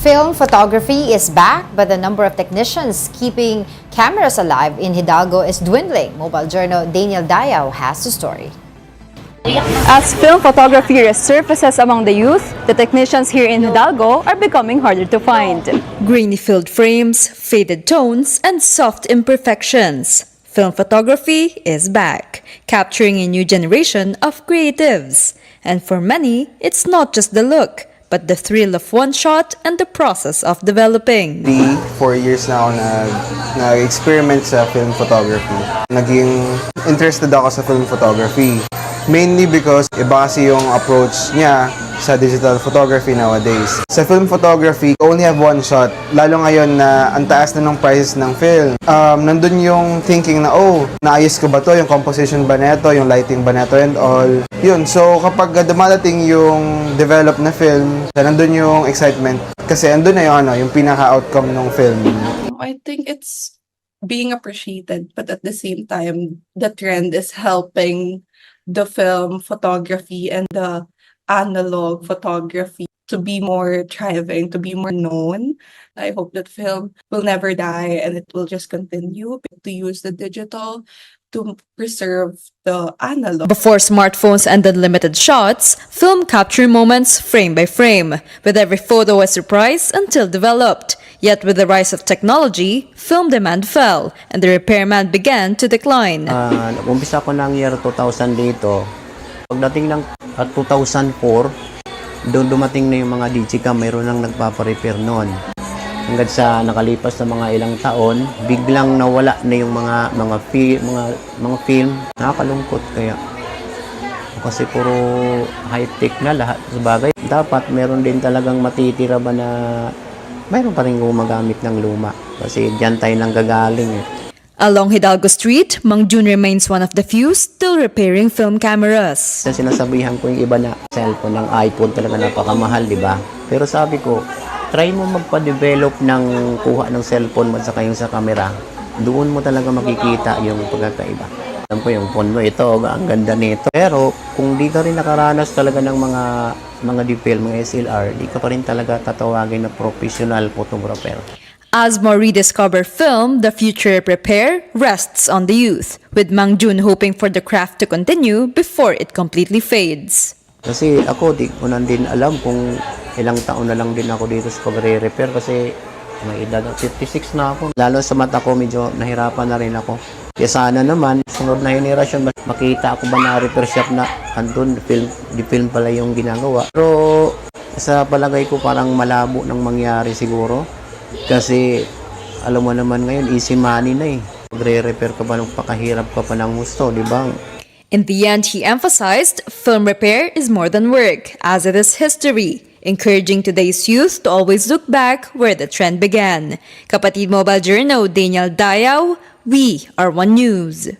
Film photography is back, but the number of technicians keeping cameras alive in Hidalgo is dwindling. Mobile Journal Daniel Dayao has the story. As film photography resurfaces among the youth, the technicians here in Hidalgo are becoming harder to find. Grainy-filled frames, faded tones, and soft imperfections. Film photography is back, capturing a new generation of creatives. And for many, it's not just the look, but the thrill of one shot and the process of developing. 4 years na ako nag-experiment sa film photography. Naging interested ako sa film photography. Mainly because iba kasi yung approach niya sa digital photography nowadays. Sa film photography, only have one shot. Lalo ngayon na ang taas na ng prices ng film. Nandun yung thinking na, naayos ko ba to? Yung composition ba neto? Yung lighting ba neto? And all. Yun. So, kapag dumadating yung develop na film, nandun yung excitement. Kasi andun na yung pinaka-outcome ng film. I think it's being appreciated, but at the same time, the trend is helping the film photography and the analog photography to be more thriving, to be more known. I hope that film will never die and it will just continue to use the digital to preserve the analog. Before smartphones and unlimited shots, film captured moments frame by frame, with every photo a surprise until developed. Yet with the rise of technology, film demand fell and the repairman began to decline. Umpisa ko ng year 2000 dito. Pagdating ng 2004, doon dumating na yung mga digicam, mayroon nang nagpapa-repair noon. Hanggang sa nakalipas na mga ilang taon, biglang nawala na yung mga film. Nakakalungkot kaya. Kasi puro high-tech na lahat sa bagay. Dapat meron din talagang matitira ba na mayroon pa rin gumagamit ng luma. Kasi diyan tayo nang gagaling. Along Hidalgo Street, Mang Jun remains one of the few still repairing film cameras. Sinasabihan ko yung iba na cellphone ng iPhone talaga napakamahal, di ba? Pero sabi ko, try mo magpa-develop ng kuha ng cellphone at saka yung sa camera. Doon mo talaga makikita yung pagkakaiba. Alam ko yung phone mo, ito, ang ganda nito. Pero kung di ka rin nakaranas talaga ng mga DPL, mga SLR, di ka pa rin talaga tatawagin na professional photographer. As more rediscover film, the future prepare rests on the youth, with Mang Jun hoping for the craft to continue before it completely fades. Kasi ako, di ko din alam kung ilang taon na lang din ako dito sa pagre-repair kasi may edad 56 na ako. Lalo sa mata ko, medyo nahirapan na rin ako. Kaya sana naman, sunod na generation, makita ako ba na repair shop na andun, di film pala yung ginagawa. Pero sa palagay ko parang malabo nang mangyari siguro. Kasi alam mo naman ngayon, easy money na eh. Magre-repair ka pa ng pakahirap ka pa ng gusto, di ba? In the end, he emphasized, film repair is more than work, as it is history, encouraging today's youth to always look back where the trend began. Kapatid Mobile Journal, Daniel Dayao, we are One News.